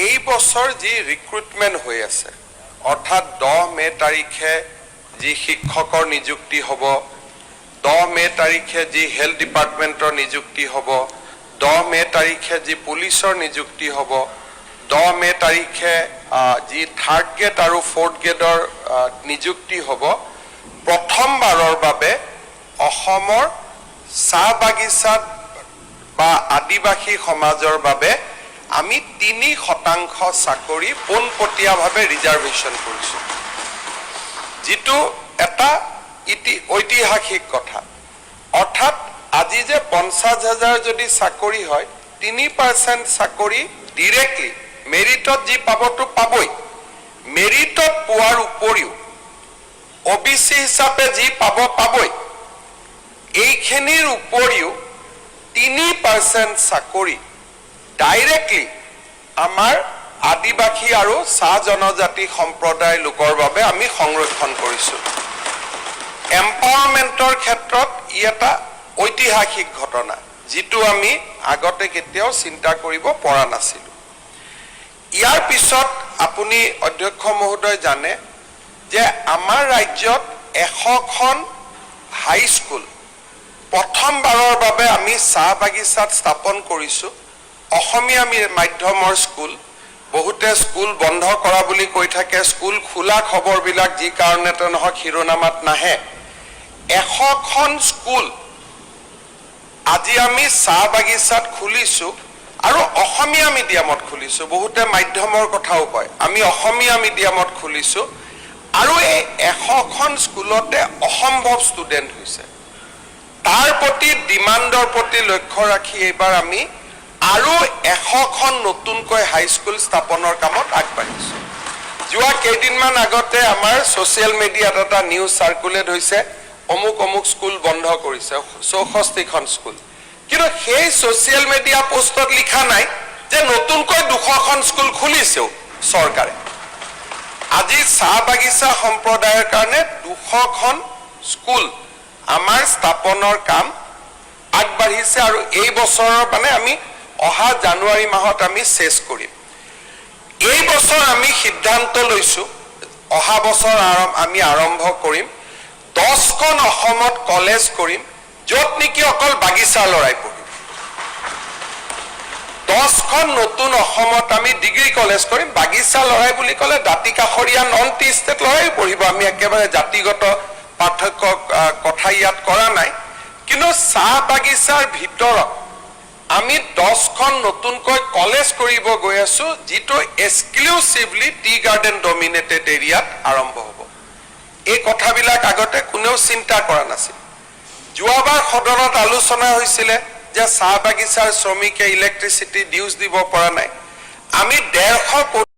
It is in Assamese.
এই বছৰ যি ৰিক্ৰুটমেণ্ট হৈ আছে অৰ্থাৎ 10 মে তাৰিখে যি শিক্ষকৰ নিযুক্তি হ'ব 10 মে তাৰিখে যি হেলথ ডিপাৰ্টমেণ্টৰ নিযুক্তি হ'ব 10 মে তাৰিখে যি পুলিচৰ নিযুক্তি হ'ব 10 মে তাৰিখে যি থাৰ্ড গ্ৰেড আৰু ফৰ্থ গ্ৰেডৰ নিযুক্তি হ'ব প্ৰথমবাৰৰ বাবে অসমৰ চাহ বাগিচাত বা আদিবাসী সমাজৰ বাবে আমি 3% চাকৰি পোনপটীয়াভাৱে ৰিজাৰ্ভেশ্যন কৰিছোঁ যেটো এটা ঐতিহাসিক কথা অৰ্থাৎ আজি যে 50,000 যদি চাকৰি হয় 3% চাকৰি ডাইৰেক্টলি মেৰিটত যি পাবতো পাবই মেৰিটত পোৱাৰ উপৰিও ওবিসি হিচাপে যি পাবই এইখিনিৰ উপৰিও 3% চাকৰি ডাইৰেক্টলি আমাৰ আদিবাসী আৰু চাহ জনজাতি সম্প্ৰদায় লোকৰ বাবে আমি সংৰক্ষণ কৰিছোঁ এম্পাৱাৰমেণ্টৰ ক্ষেত্ৰত ই এটা ঐতিহাসিক ঘটনা যেটো আমি আগতে কেতিয়াও চিন্তা কৰিব পৰা নাছিলোঁ ইয়াৰ পিছত আপুনি অধ্যক্ষ মহোদয় জানে যে আমাৰ ৰাজ্যত 100খন হাই স্কুল প্ৰথমবাৰৰ বাবে আমি চাহ বাগিচাত স্থাপন কৰিছোঁ অসমীয়া মাধ্যমৰ স্কুল বহুতে স্কুল বন্ধ কৰা বুলি কৈ থাকে স্কুল খোলা খবৰবিলাক যি কাৰণেতে নহয় শিৰোনামাত নাহে 100খন স্কুল আজি আমি চাহ বাগিচাত খুলিছোঁ আৰু অসমীয়া মিডিয়ামত খুলিছোঁ বহুতে মাধ্যমৰ কথাও কয় আমি অসমীয়া মিডিয়ামত খুলিছোঁ আৰু এই 100খন স্কুলতে অসম্ভৱ ষ্টুডেণ্ট হৈছে তাৰ প্ৰতি ডিমাণ্ডৰ প্ৰতি লক্ষ্য ৰাখি এইবাৰ আমি আৰু 100খন নতুনকৈ হাই স্কুল স্থাপনৰ কামত আগবাঢ়িছোঁ যোৱা কেইদিনমান আগতে আমাৰ ছ'চিয়েল মিডিয়াত এটা নিউজ চাৰ্কুলেট হৈছে অমুক স্কুল বন্ধ কৰিছে 64খন স্কুল কিন্তু সেই ছ'চিয়েল মিডিয়া পোষ্টত লিখা নাই যে নতুনকৈ 200খন স্কুল খুলিছেও চৰকাৰে আজি চাহ বাগিচা সম্প্ৰদায়ৰ কাৰণে 200খন স্কুল আমাৰ স্থাপনৰ কাম আগবাঢ়িছে আৰু এই বছৰৰ মানে আমি অহা জানুৱাৰী মাহত আমি শেষ কৰিম এই বছৰ আমি সিদ্ধান্ত লৈছোঁ অহা বছৰ আমি আৰম্ভ কৰিম 10খন অসমত কলেজ কৰিম য'ত নেকি অকল বাগিচা লৰাই পঢ়িব 10খন নতুন অসমত আমি ডিগ্ৰী কলেজ কৰিম বাগিচা লৰাই বুলি ক'লে দাঁতি কাষৰীয়া নন টি ষ্টেট লৰাই পঢ়িব আমি একেবাৰে জাতিগত পাৰ্থক্য কথা ইয়াত কৰা নাই কিন্তু চাহ বাগিচাৰ ভিতৰত আমি 10খন নতুনকৈ কলেজ কৰিব গৈ আছো যেটো এক্সক্লুসিভলি টি গাৰ্ডেন ডমিনেটেড এৰিয়াত আৰম্ভ হ'ব এই কথাবিলাক আগতে কোনেও চিন্তা কৰা নাছিল যোৱাবাৰ সদনত আলোচনা হৈছিল যে চাহ বাগিচাৰ শ্ৰমিকে ইলেক্ট্ৰিচিটি ডিউজ দিব পৰা নাই আমি 150